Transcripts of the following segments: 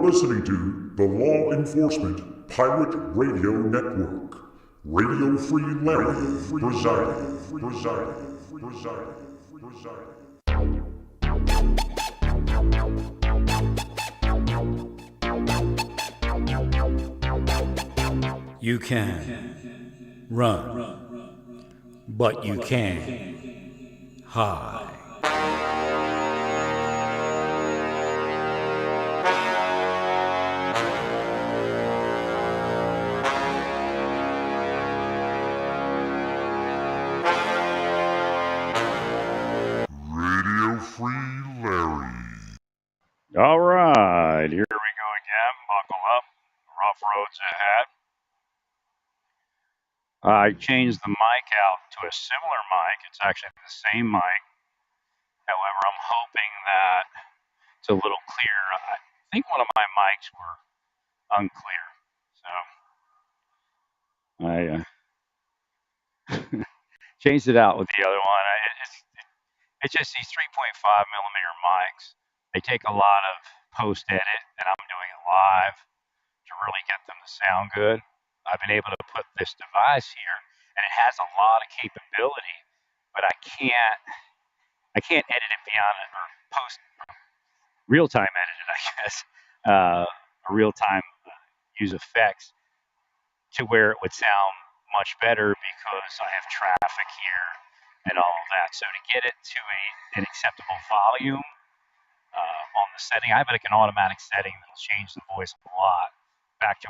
You're listening to the Law Enforcement Pirate Radio Network. Radio Free Larry presiding. You can run, but you can't hide. Radio Free Larry. All right, here we go again. Buckle up. Rough roads ahead. I changed the mic out to a similar mic. It's actually the same mic. However, I'm hoping that it's a little clearer. I think one of my mics were unclear. So I changed it out with the other one. It's just these 3.5 millimeter mics. They take a lot of post edit, and I'm doing it live to really get them to sound good. I've been able to put this device here, and it has a lot of capability, but I can't edit it beyond it or post real time edit it, I guess, or real time use effects to where it would sound much better because I have traffic here and all of that. So to get it to an acceptable volume on the setting, I have like an automatic setting that'll change the voice a lot back to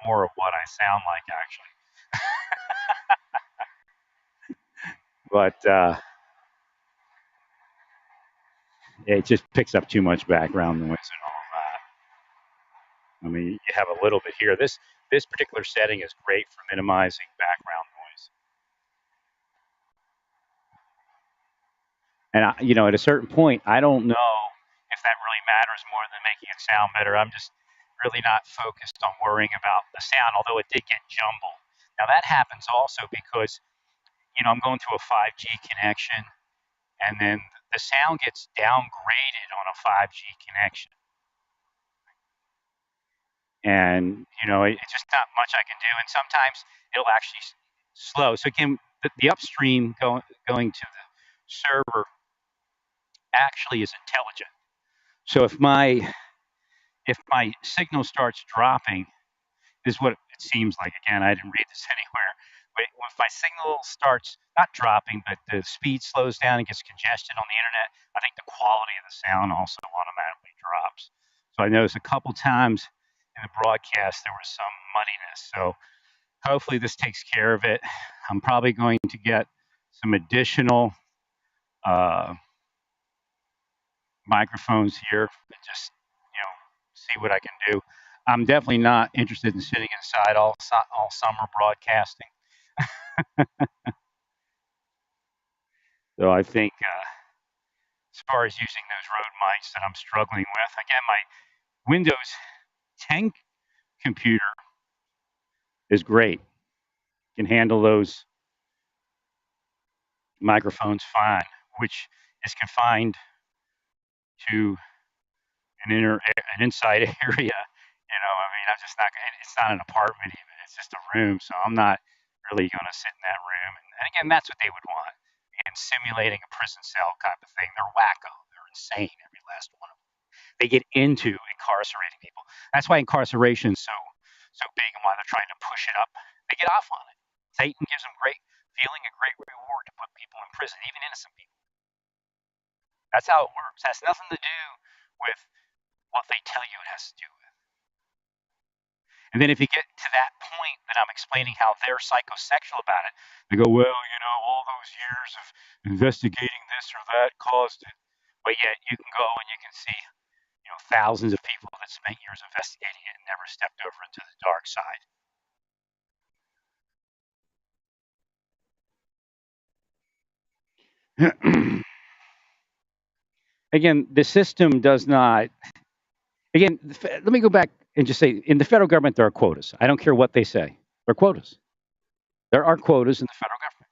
more of what I sound like actually. But it just picks up too much background noise and all of that. I mean, you have a little bit here. This particular setting is great for minimizing background noise. And at a certain point, I don't know if that really matters more than making it sound better. I'm just really not focused on worrying about the sound, although it did get jumbled. Now that happens also because, I'm going through a 5G connection, and then the sound gets downgraded on a 5G connection. And, it's just not much I can do. And sometimes it'll actually slow. So again, the upstream going to the server actually is intelligent. So if my signal starts dropping, this is what it seems like. Again, I didn't read this anywhere. But if my signal starts not dropping, but the speed slows down and gets congested on the internet, I think the quality of the sound also automatically drops. So I noticed a couple times in the broadcast there was some muddiness. So hopefully this takes care of it. I'm probably going to get some additional microphones here and just see what I can do. I'm definitely not interested in sitting inside all summer broadcasting. So I think as far as using those Rode mics that I'm struggling with, again, my Windows 10 computer is great. Can handle those microphones fine, which is confined to an inside area. I'm just not. It's not an apartment even. It's just a room, so I'm not really going to sit in that room. And again, that's what they would want. And simulating a prison cell type of thing. They're wacko. They're insane. Every last one of them. They get into incarcerating people. That's why incarceration is so big, and why they're trying to push it up. They get off on it. Satan gives them great feeling, a great reward to put people in prison, even innocent people. That's how it works. It has nothing to do with what they tell you it has to do with. And then if you get to that point that I'm explaining how they're psychosexual about it, they go, well, all those years of investigating this or that caused it. But yet you can go and you can see, thousands of people that spent years investigating it and never stepped over into the dark side. Again, the system does not. Again, let me go back and just say, in the federal government, there are quotas. I don't care what they say. There are quotas. There are quotas in the federal government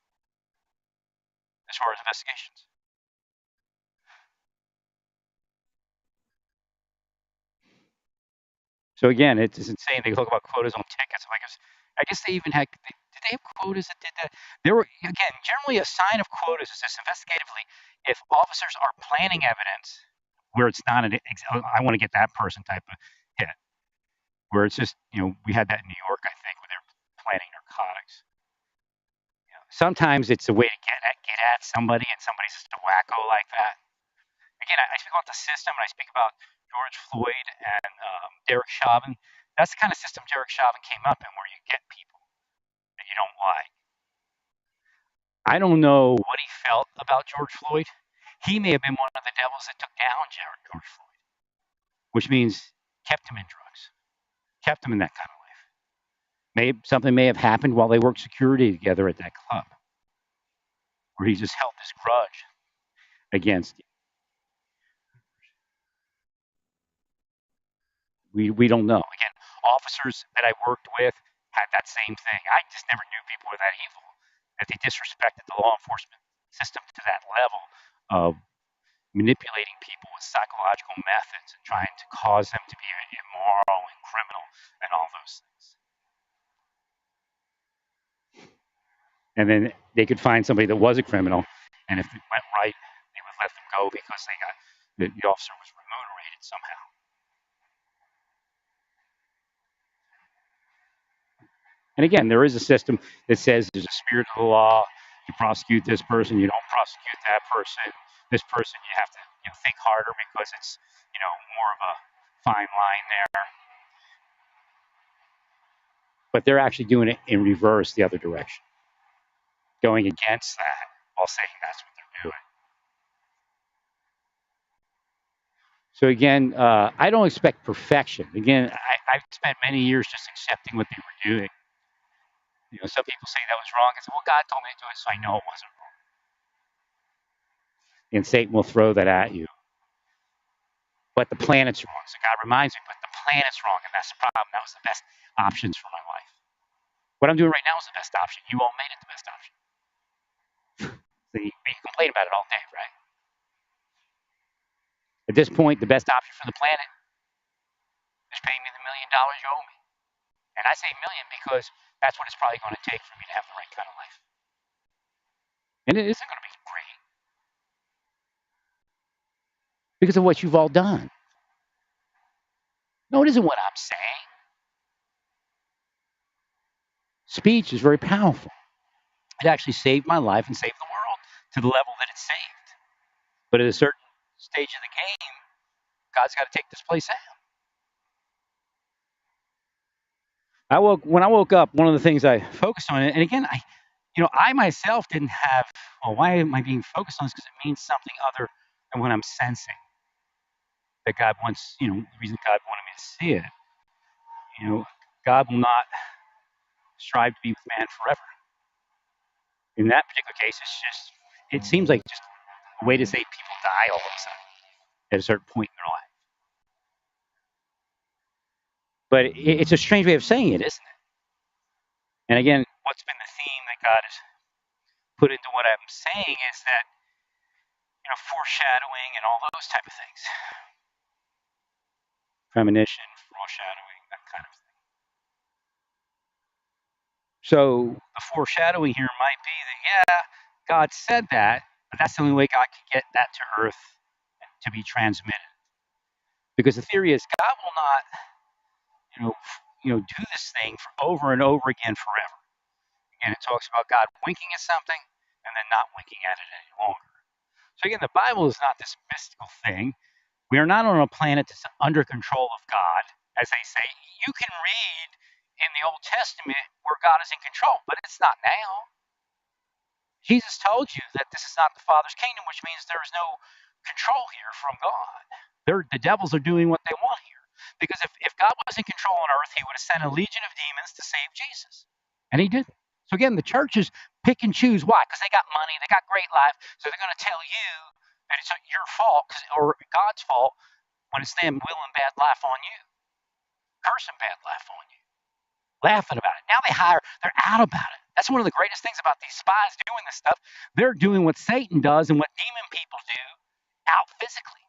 as far as investigations. So again, it's insane. They talk about quotas on tickets. I guess they even had. Did they have quotas that did that? There were again generally a sign of quotas is this investigatively if officers are planning evidence where it's not an I want to get that person type of hit where it's just we had that in New York I think where they're planning narcotics. Sometimes it's a way to get at somebody and somebody's just a wacko like that. Again, I speak about the system and I speak about George Floyd and Derek Chauvin. That's the kind of system Derek Chauvin came up in where you get people that you don't like. I don't know what he felt about George Floyd. He may have been one of the devils that took down George Floyd, which means kept him in drugs, kept him in that kind of life. Something may have happened while they worked security together at that club, where he just held this grudge against him. We don't know. Again, officers that I worked with had that same thing. I just never knew people were that evil, that they disrespected the law enforcement system to that level of manipulating people with psychological methods and trying to cause them to be immoral and criminal and all those things. And then they could find somebody that was a criminal, and if it went right, they would let them go because the officer was remunerated somehow. And again, there is a system that says there's a spirit of the law. You prosecute this person, you don't prosecute that person. This person, you have to think harder because it's more of a fine line there. But they're actually doing it in reverse, the other direction, going against that while saying that's what they're doing. So again, I don't expect perfection. Again, I've spent many years just accepting what they were doing. Some people say that was wrong. I said, well, God told me to do it, so I know it wasn't wrong. And Satan will throw that at you. But the planet's wrong. So God reminds me, but the planet's wrong, and that's the problem. That was the best options for my life. What I'm doing right now is the best option. You all made it the best option. So you complain about it all day, right? At this point, the best option for the planet is paying me the $1 million you owe me. And I say million because that's what it's probably going to take for me to have the right kind of life. And it isn't going to be great because of what you've all done. No, it isn't what I'm saying. Speech is very powerful. It actually saved my life and saved the world to the level that it saved. But at a certain stage of the game, God's got to take this place out. When I woke up, one of the things I focused on, and again, I myself didn't have, well, why am I being focused on this? Because it means something other than what I'm sensing. That God wants, the reason God wanted me to see it. God will not strive to be with man forever. In that particular case, it seems like just a way to say people die all of a sudden at a certain point in their life. But it's a strange way of saying it, isn't it? And again, what's been the theme that God has put into what I'm saying is that, foreshadowing and all those type of things. Premonition, foreshadowing, that kind of thing. So the foreshadowing here might be that, God said that, but that's the only way God can get that to earth to be transmitted. Because the theory is God will not, do this thing for over and over again forever. Again, it talks about God winking at something and then not winking at it any longer. So again, the Bible is not this mystical thing. We are not on a planet that's under control of God, as they say. You can read in the Old Testament where God is in control, but it's not now. Jesus told you that this is not the Father's kingdom, which means there is no control here from God. The devils are doing what they want here. Because if God was in control on earth, he would have sent a legion of demons to save Jesus. And he didn't. So again, the churches pick and choose. Why? Because they got money, they got great life, so they're going to tell you that it's your fault or God's fault when it's them willing bad life on you, cursing bad life on you, laughing about it. Now they're out about it. That's one of the greatest things about these spies doing this stuff. They're doing what Satan does and what demon people do out physically.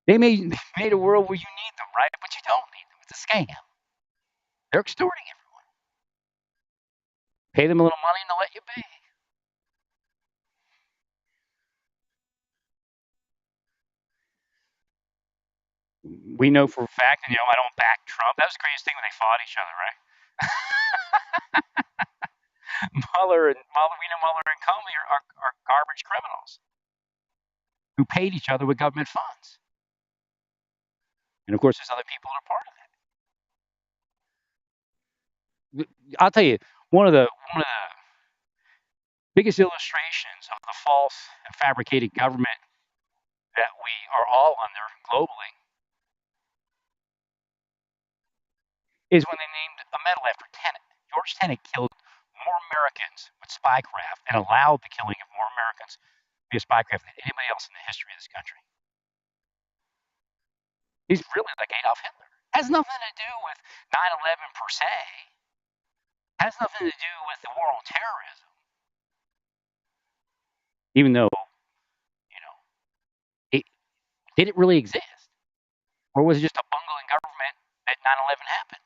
They made a world where you need them, right? But you don't need them. It's a scam. They're extorting everyone. Pay them a little money and they'll let you be. We know for a fact, and I don't back Trump. That was the greatest thing when they fought each other, right? We know Mueller and Comey are garbage criminals who paid each other with government funds. And of course, there's other people that are part of it. I'll tell you, one of the biggest illustrations of the false and fabricated government that we are all under globally is when they named a medal after Tenet. George Tenet killed more Americans with spycraft and allowed the killing of more Americans via spycraft than anybody else in the history of this country. He's really like Adolf Hitler. Has nothing to do with 9/11 per se. Has nothing to do with the war on terrorism. Even though, did it really exist? Or was it just a bungling government that 9/11 happened?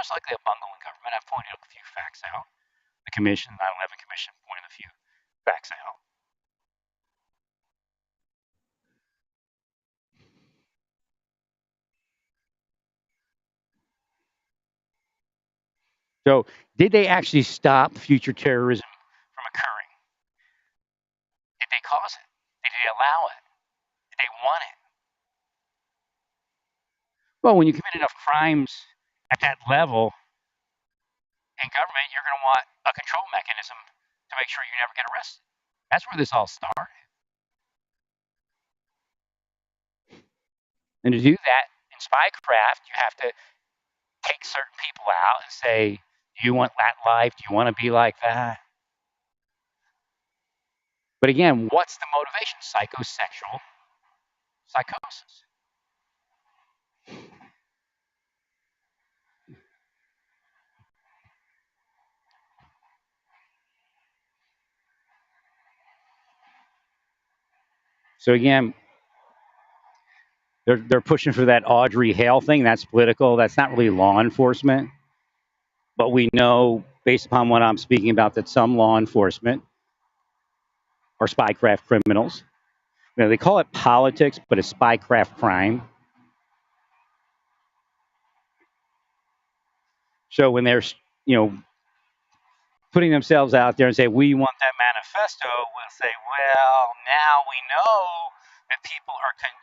Most likely a bungling government. I've pointed a few facts out. The commission, the 9/11 commission, pointed a few facts out. So, did they actually stop future terrorism from occurring? Did they cause it? Did they allow it? Did they want it? Well, when you commit enough crimes at that level in government, you're going to want a control mechanism to make sure you never get arrested. That's where this all started. And to do that in spycraft, you have to take certain people out and say, do you want that life? Do you want to be like that? But again, what's the motivation? Psychosexual psychosis. So again, they're pushing for that Audrey Hale thing. That's political. That's not really law enforcement. But we know, based upon what I'm speaking about, that some law enforcement are spycraft criminals. They call it politics, but it's spycraft crime. So when they're, putting themselves out there and say, we want that manifesto, we'll say, well, now we know that people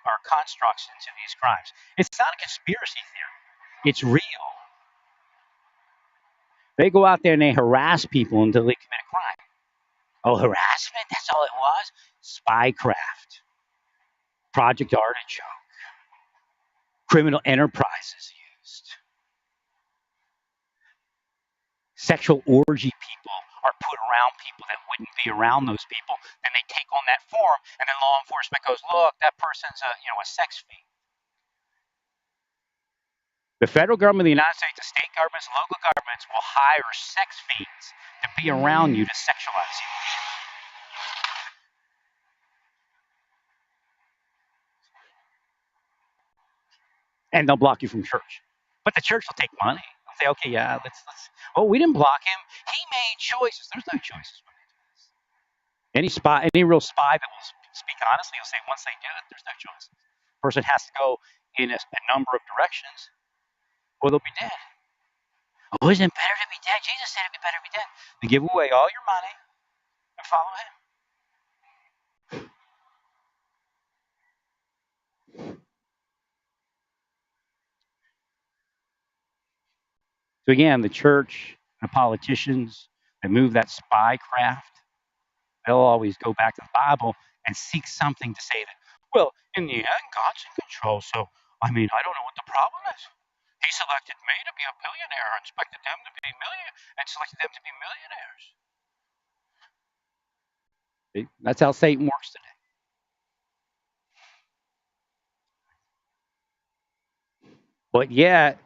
are constructs into these crimes. It's not a conspiracy theory. It's real. They go out there and they harass people until they commit a crime. Oh, harassment? That's all it was? Spycraft. Project Artichoke. Criminal enterprises used. Sexual orgy people are put around people that wouldn't be around those people. Then they take on that form, and then law enforcement goes, look, that person's a sex fiend. The federal government of the United States, the state governments, local governments will hire sex fiends to be around you to sexualize you. And they'll block you from church. But the church will take money. They'll say, okay, yeah, let's. Oh, we didn't block him. He made choices. There's no choices when they do this. Any real spy that will speak honestly will say once they do it, there's no choices. The person has to go in a number of directions, or they'll be dead. Oh, isn't it better to be dead? Jesus said it'd be better to be dead. Then give away all your money and follow him. So again, the church, the politicians that move that spy craft, they'll always go back to the Bible and seek something to say that, well, in the end, God's in control. So, I don't know what the problem is. He selected me to be a billionaire and selected them to be millionaires. See? That's how Satan works today. But yet,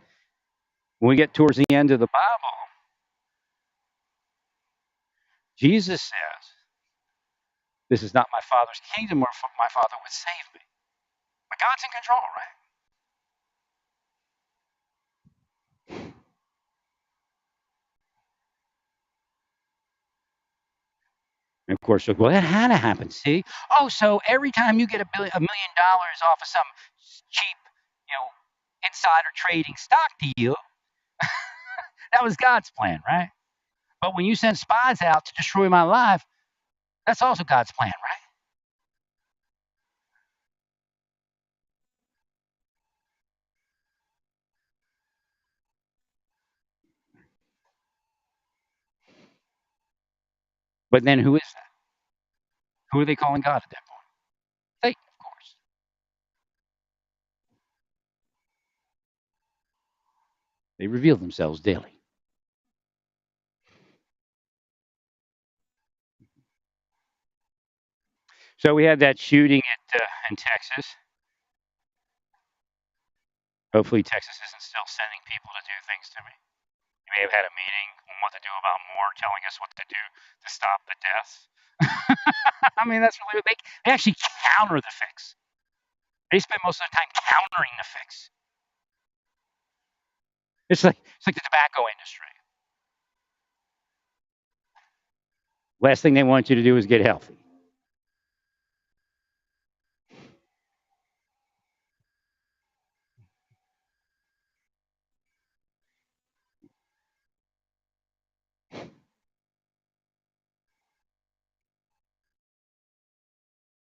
when we get towards the end of the Bible, Jesus says, this is not my Father's kingdom where my Father would save me. But God's in control, right? And of course, you'll go, that had to happen. See? Oh, so every time you get $1 million off of some cheap, insider trading stock deal, that was God's plan, right? But when you send spies out to destroy my life, that's also God's plan, right? But then who is that? Who are they calling God at that point? Satan, of course. They reveal themselves daily. So we had that shooting in Texas. Hopefully, Texas isn't still sending people to do things to me. You may have had a meeting on what to do about more, telling us what to do to stop the deaths. I mean, that's really they actually counter the fix. They spend most of the time countering the fix. It's like the tobacco industry. Last thing they want you to do is get healthy.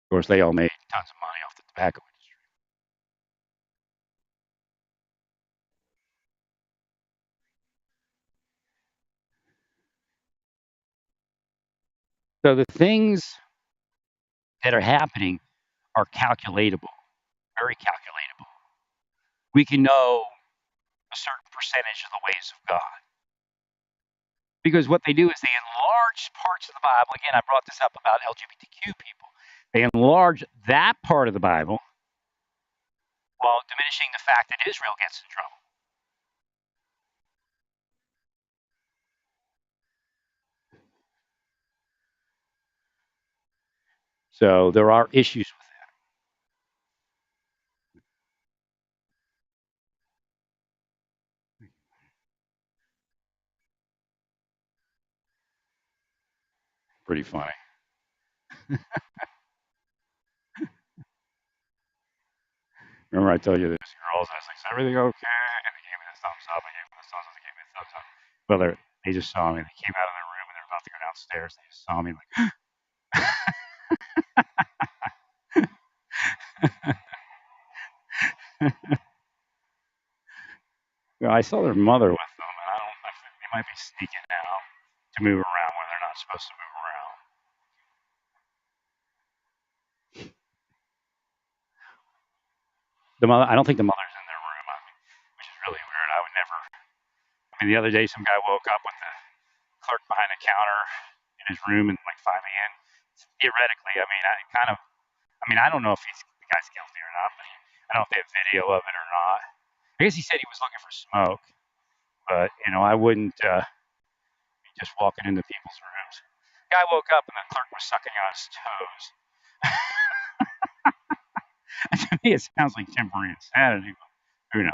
Of course, they all made tons of money off the tobacco industry. So the things that are happening are calculatable, very calculatable. We can know a certain percentage of the ways of God. Because what they do is they enlarge parts of the Bible. Again, I brought this up about LGBTQ people. They enlarge that part of the Bible while diminishing the fact that Israel gets in trouble. So there are issues with that. Pretty funny. Remember I told you this girls, I was like, is everything okay? And they gave me the thumbs up. I gave them the thumbs up. They gave me the thumbs up. Well, they just saw me. They came out of their room and they're about to go downstairs. They just saw me like, I saw their mother with them, and I think they might be sneaking out to move around when they're not supposed to move around. The mother, I don't think the mother's in their room, which is really weird. I would never. I mean, the other day, some guy woke up with the clerk behind the counter in his room at like 5 a.m. Theoretically, I don't know if the guy's guilty or not, but I don't know if they have video of it or not. I guess he said he was looking for smoke, but I wouldn't be just walking into people's rooms. Guy woke up and the clerk was sucking on his toes. To me, it sounds like temporary insanity, but who knows?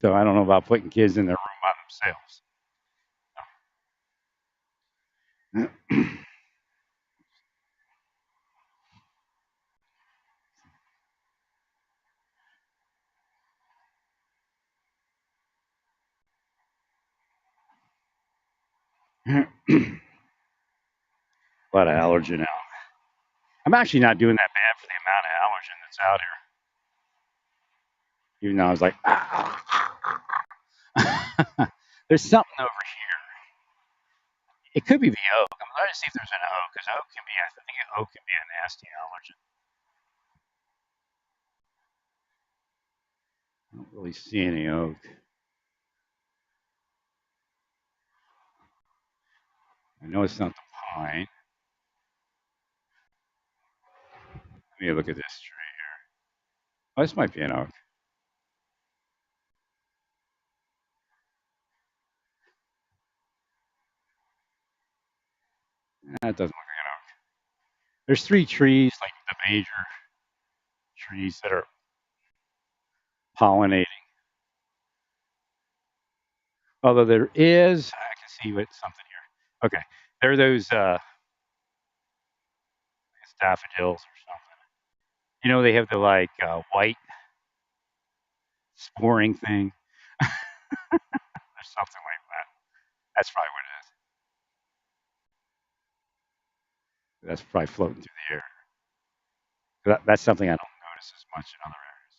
So I don't know about putting kids in their room by themselves. A lot of allergen now. I'm actually not doing that bad for the amount of allergen that's out here. Even though I was like, there's something over here. It could be the oak. I'm trying to see if there's an oak, because oak can be, I think oak can be a nasty allergen. I don't really see any oak. I know it's not the pine. Let me look at this tree here. Oh, this might be an oak. That doesn't look like an oak. There's three trees, like the major trees that are pollinating. Although there is, I can see what something here. Okay, there are those daffodils or something. You know, they have the like white sporing thing or something like that. That's probably what it is. That's probably floating through the air. That's something I don't notice as much in other areas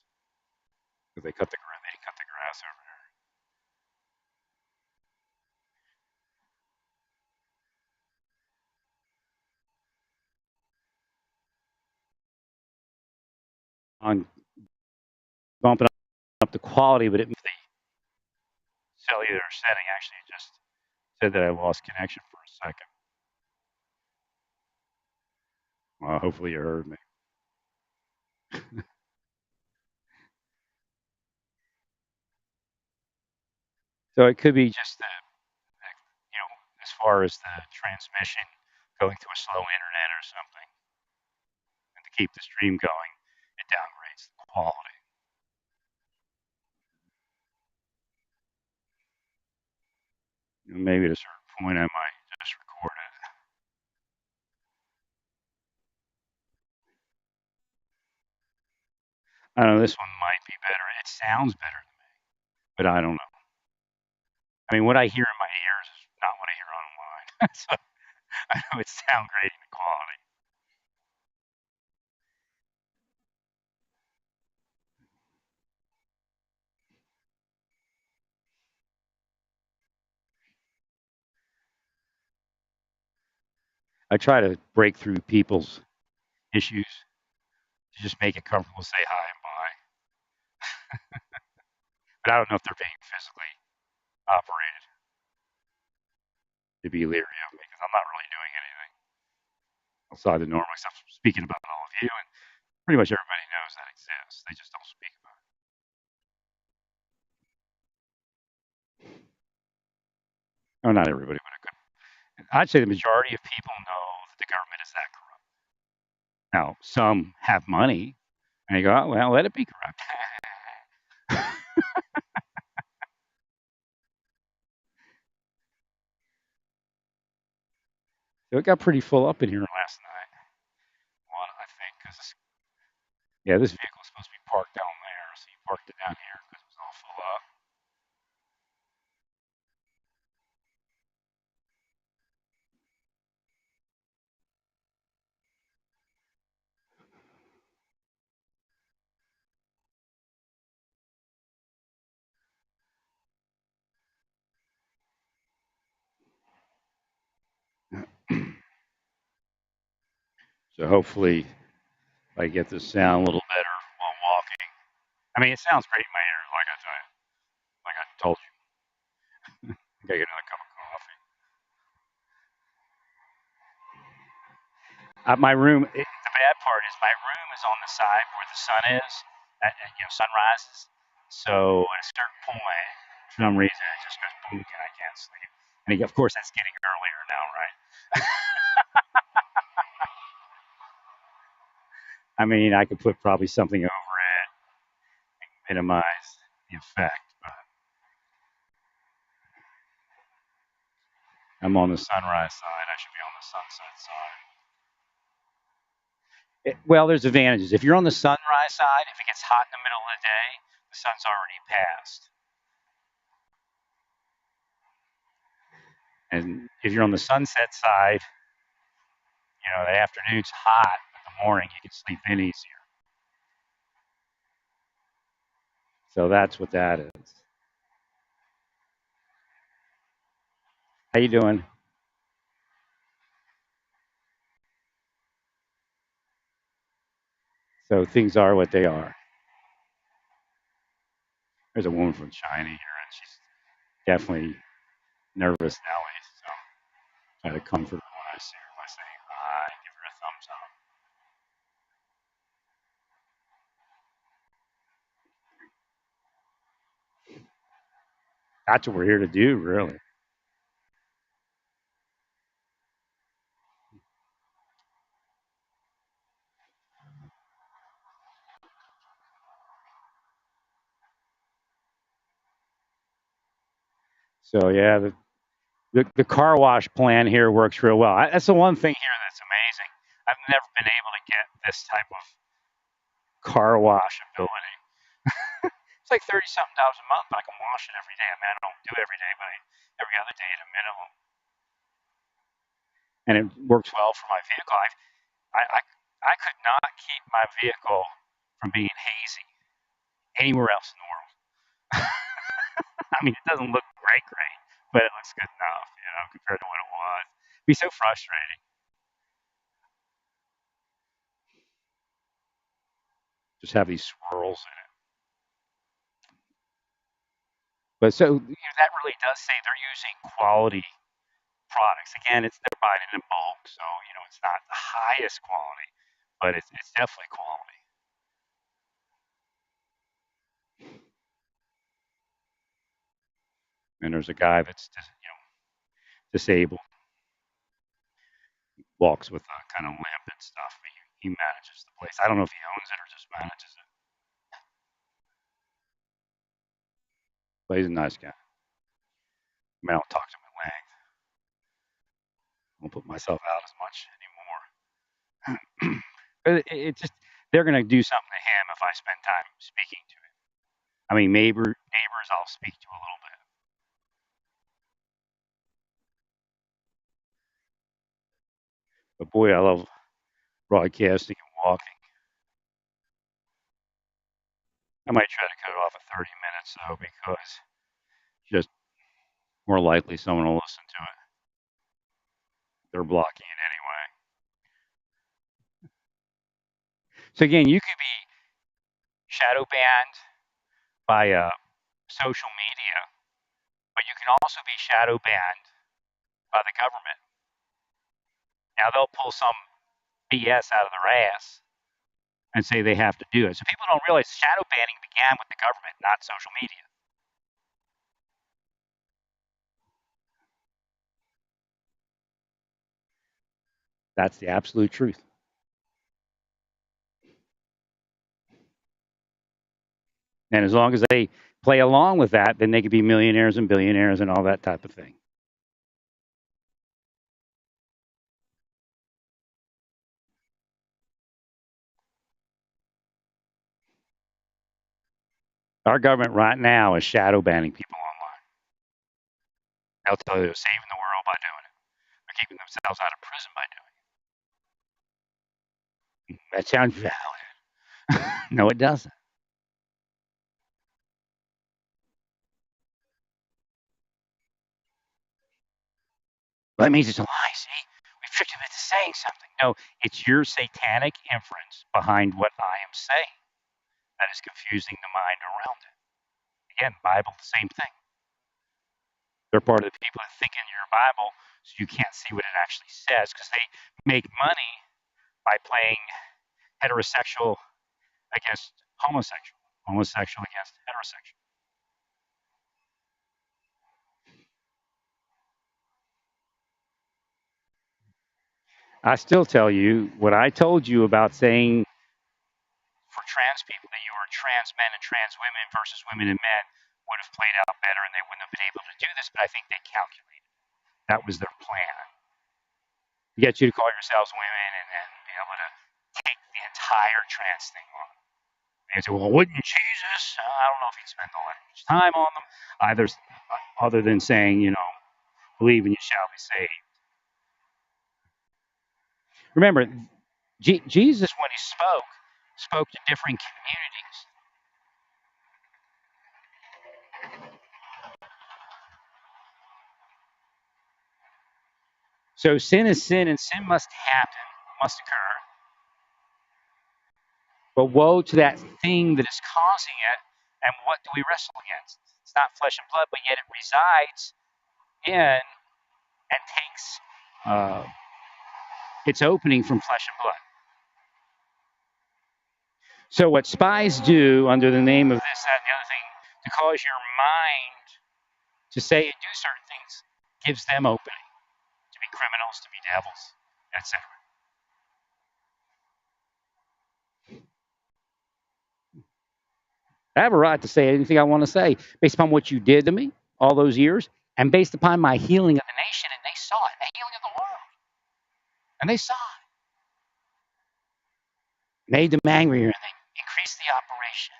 because they cut the grass over there. On bumping up the quality, but the cellular setting actually just said that I lost connection for a second. Well, hopefully you heard me. So it could be just you know, as far as the transmission going to a slow internet or something, and to keep the stream going, it downgrades the quality. Maybe at a certain point, I might just record it. I don't know. This one might be better. It sounds better, but I don't know. I mean, what I hear in my ears is not what I hear online. So I know it's downgrading the quality. I try to break through people's issues to just make it comfortable to say hi and bye. But I don't know if they're being physically operated to be leery of me because I'm not really doing anything outside the normal stuff. Speaking about all of you, and pretty much everybody knows that exists. They just don't speak about it. Oh, not everybody, but a good. I'd say the majority of people know that the government is that corrupt. Now, some have money, and they go, oh, well, let it be corrupt. So it got pretty full up in here last night. Well, I think because yeah, this vehicle is supposed to be parked down there, so you parked it down here because it was all full up. So hopefully I get the sound a little better while walking. I mean, it sounds great in my ears, like I told you. I gotta get another cup of coffee. My room. The bad part is my room is on the side where the sun is. Sun rises. So at a certain point, for some reason, it just goes boom, and I can't sleep. And of course, that's getting earlier now, right? I mean, I could put probably something over it, minimize the effect, but I'm on the sunrise side. I should be on the sunset side. Well, there's advantages. If you're on the sunrise side, if it gets hot in the middle of the day, the sun's already passed. And if you're on the sunset side, the afternoon's hot, but the morning you can sleep in easier. So that's what that is. How you doing? So things are what they are. There's a woman from China here, and she's definitely nervous Nelly. So I try to comfort her when I see her by saying hi, give her a thumbs up. That's what we're here to do, really. So yeah, the car wash plan here works real well. That's the one thing here that's amazing. I've never been able to get this type of car wash ability. It's like 30 something dollars a month, but I can wash it every day. I mean, I don't do it every day, but every other day at a minimum, and it works well for my vehicle. I could not keep my vehicle from being hazy anywhere else in the world. I mean, it doesn't look great, but it looks good enough, compared to what it was. It'd be so frustrating. Just have these swirls in it. But so that really does say they're using quality products. Again, they're buying it in bulk, so it's not the highest quality, but it's definitely quality. And there's a guy that's just disabled, walks with a kind of limp and stuff. But he manages the place. I don't know if he owns it or just manages it, but he's a nice guy. I mean, I don't talk to him at length. I don't put myself out as much anymore. But it just they're gonna do something to him if I spend time speaking to him. I mean, neighbors I'll speak to a little bit. But boy, I love broadcasting and walking. I might try to cut it off at 30 minutes though, because just more likely someone will listen to it. They're blocking it anyway. So again, you could be shadow banned by social media, but you can also be shadow banned by the government. Now they'll pull some BS out of their ass and say they have to do it. So people don't realize shadow banning began with the government, not social media. That's the absolute truth. And as long as they play along with that, then they could be millionaires and billionaires and all that type of thing. Our government right now is shadow banning people online. They'll tell you they're saving the world by doing it. They're keeping themselves out of prison by doing it. That sounds valid. No, it doesn't. Well, that means it's a lie. See, we've tricked them into saying something. No, it's your satanic inference behind what I am saying that is confusing the mind around it. Again, Bible, the same thing. They're part of the people that think in your Bible, so you can't see what it actually says because they make money by playing heterosexual against homosexual, homosexual against heterosexual. I still tell you what I told you about saying for trans people that you were trans men and trans women versus women and men would have played out better and they wouldn't have been able to do this, but I think they calculated. That was their plan. To get you to call yourselves women and then be able to take the entire trans thing on. They say, well, wouldn't Jesus? I don't know if he'd spend all that much time on them, either other than saying, believe and you shall be saved. Remember, Jesus, when he spoke to different communities. So sin is sin, and sin must happen, must occur. But woe to that thing that is causing it, and what do we wrestle against? It's not flesh and blood, but yet it resides in and takes its opening from flesh and blood. So what spies do under the name of this, that, and the other thing, to cause your mind to say and do certain things, gives them opening to be criminals, to be devils, etc. I have a right to say anything I want to say based upon what you did to me all those years and based upon my healing of the nation, and they saw it, the healing of the world, and they saw it, made them angrier, and they increased the operation.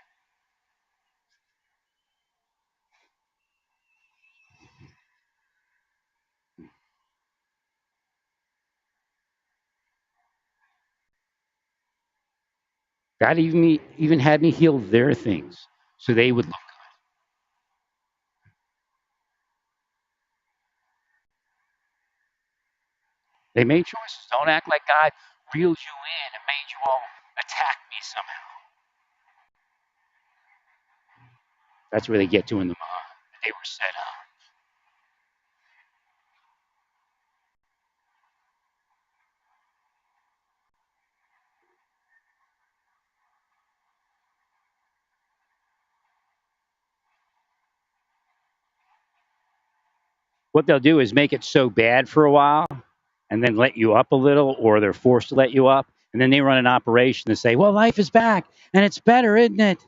God even had me heal their things so they would look. They made choices. Don't act like God reeled you in and made you all attack me somehow. That's where they get to in the mind. They were set up. What they'll do is make it so bad for a while and then let you up a little, or they're forced to let you up. And then they run an operation to say, well, life is back and it's better, isn't it?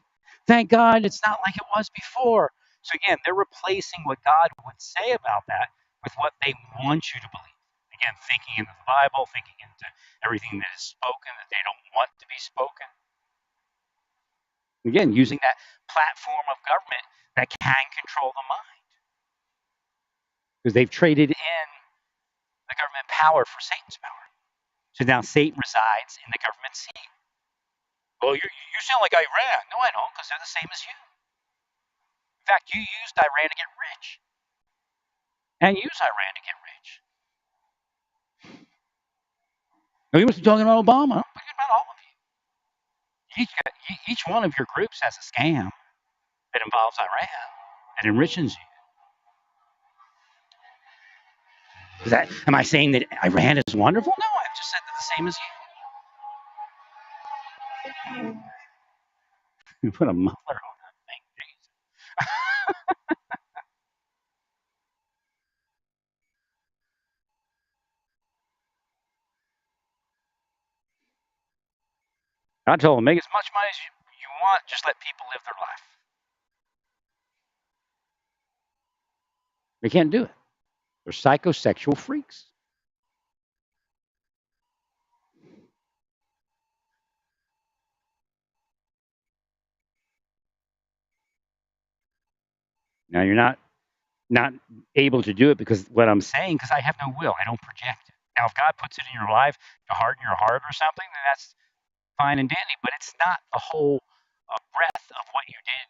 Thank God it's not like it was before. So again, they're replacing what God would say about that with what they want you to believe. Again, thinking into the Bible, thinking into everything that is spoken that they don't want to be spoken. Again, using that platform of government that can control the mind. Because they've traded in the government power for Satan's power. So now Satan resides in the government seat. Well, you sound like Iran. No, I don't, because they're the same as you. In fact, you used Iran to get rich, and use Iran to get rich. Now, you must be talking about Obama. I'm talking about all of you. Each one of your groups has a scam that involves Iran that enriches you. Am I saying that Iran is wonderful? No, I've just said they're the same as you. You put a muffler on that thing. I told them, make as much money as you want, just let people live their life. They can't do it. They're psychosexual freaks. Now you're not able to do it because what I'm saying, because I have no will. I don't project it. Now, if God puts it in your life to harden your heart or something, then that's fine and dandy. But it's not the whole breadth of what you did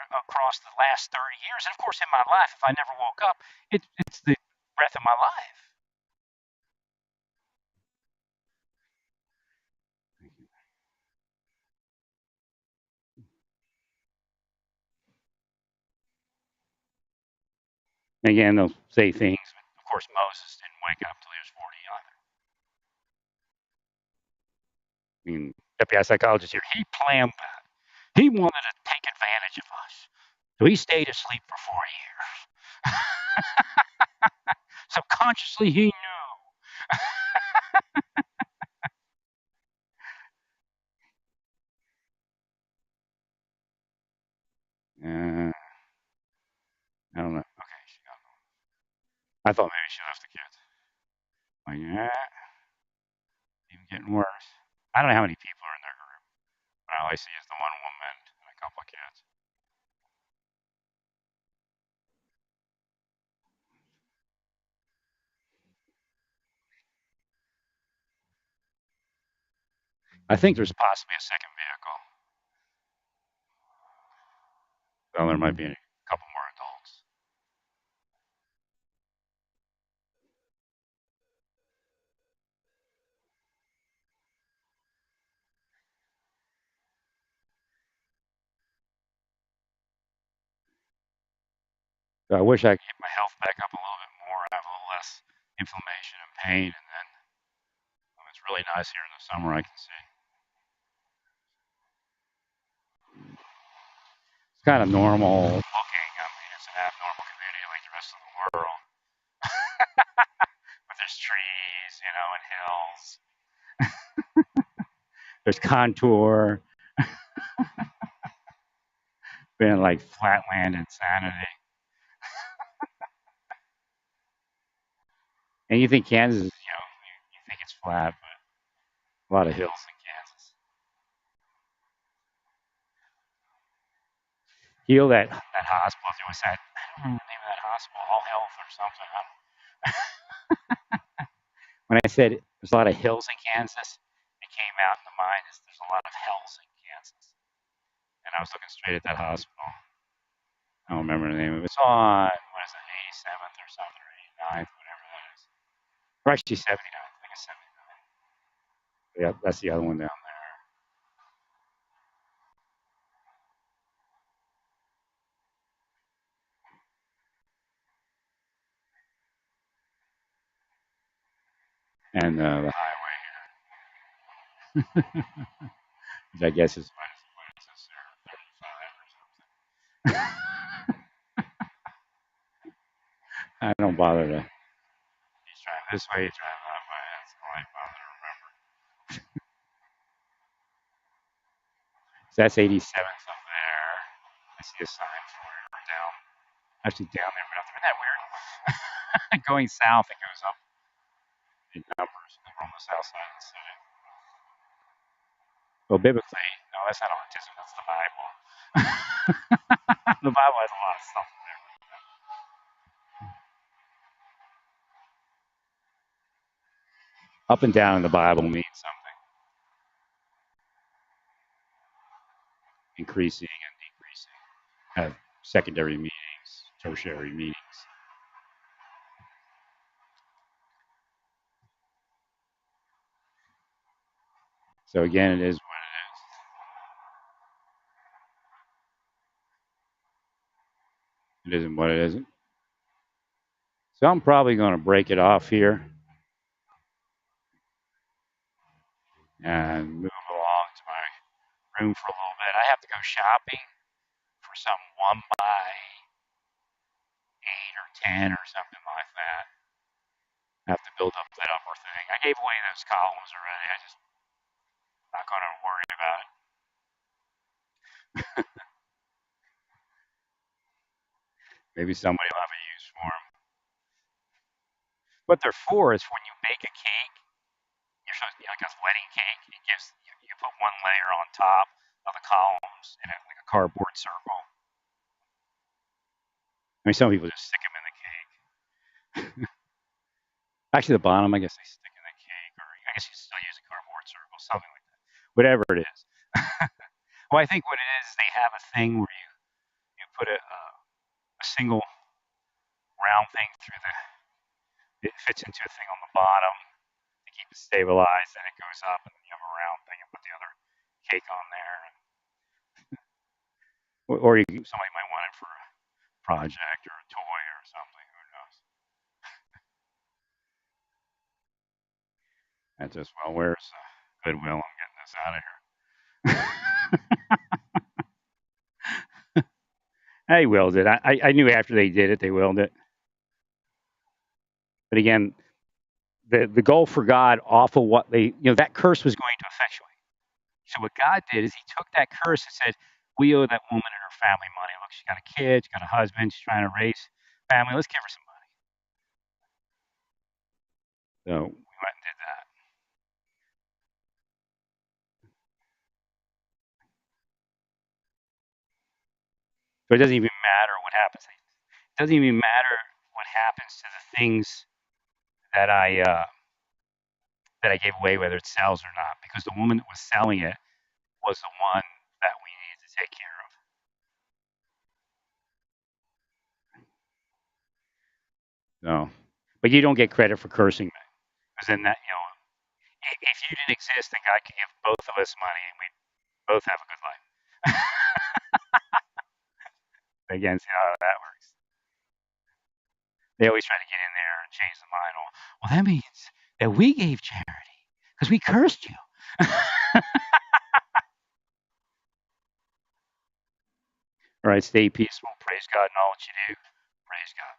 across the last 30 years. And of course, in my life, if I never woke up, it's the breath of my life. And again, they'll say things. But of course, Moses didn't wake up until he was 40 either. I mean, FBI psychologist here, he planned that. He wanted to take advantage of us. So he stayed asleep for 4 years. Subconsciously, he knew. I don't know. Okay, she got one. I thought maybe she left the kids. Like, yeah, even getting worse. I don't know how many people are in their group. All I see is the one woman and a couple of kids. I think there's possibly a second vehicle. Well, there might be a couple more adults. So I wish I could get my health back up a little bit more and have a little less inflammation and pain. And then it's really nice here in the summer, I can see. It's kind of normal looking. I mean, it's an abnormal community like the rest of the world. But there's trees, and hills. There's contour. Been like flatland insanity. And you think Kansas is, you think it's flat, but a lot of hills in Kansas. That hospital, there was that, I don't remember the name of that hospital, All Health or something. When I said there's a lot of hills in Kansas, it came out in the mind is there's a lot of hells in Kansas. And I was looking straight at that hospital. I don't remember the name of it. It's on, what is it, 87th or something, or 89th, whatever that is. Or actually 79th, I think it's 79th. Yeah, that's the other one down there. And the highway here, which I guess is, what is this there, 35 or something. I don't bother to, he's driving this way, he's driving that way. That's all I bother to remember. So that's 87th up there. I see a sign for it, or down, actually down there, but up there. Isn't that weird? Going south, it goes up in numbers. We're on the south side of the city. Well, biblically, no, that's not autism, that's the Bible. The Bible has a lot of stuff in there. Up and down in the Bible means something. Increasing and decreasing. Have secondary meanings, tertiary meanings. So again, it is what it is. It isn't what it isn't. So I'm probably going to break it off here and move along to my room for a little bit. I have to go shopping for some 1x8 or 10 or something like that. I have to build up that upper thing. I gave away those columns already. I just not going to worry about it. Maybe somebody will have a use for them. What they're for is when you make a cake, you're supposed to be like a wedding cake. It gives you put one layer on top of the columns in like a cardboard circle. I mean, some people just stick them in the cake. Actually, the bottom, I guess they stick in the cake, or I guess you still use a cardboard circle, something like that. Whatever it is. Well, I think what it is they have a thing where you put a single round thing through it fits into a thing on the bottom to keep it stabilized, and it goes up, and then you have a round thing and put the other cake on there. Or somebody might want it for a project or a toy or something. Who knows? That's just, well, where's Goodwill? I'm getting this out of here. They willed it. I knew after they did it, they willed it. But again, the goal for God off of what that curse was going to effectuate. So what God did is he took that curse and said, we owe that woman and her family money. Look, she's got a kid, she's got a husband, she's trying to raise family. Let's give her some money. So we went and did that. So it doesn't even matter what happens. It doesn't even matter what happens to the things that I gave away, whether it sells or not, because the woman that was selling it was the one that we needed to take care of. So, but you don't get credit for cursing me, because then that if you didn't exist, then God could give both of us money and we'd both have a good life. Again, see how that works. They always try to get in there and change the mind. Well, that means that we gave charity because we cursed you. All right, stay peaceful. Praise God in all that you do. Praise God.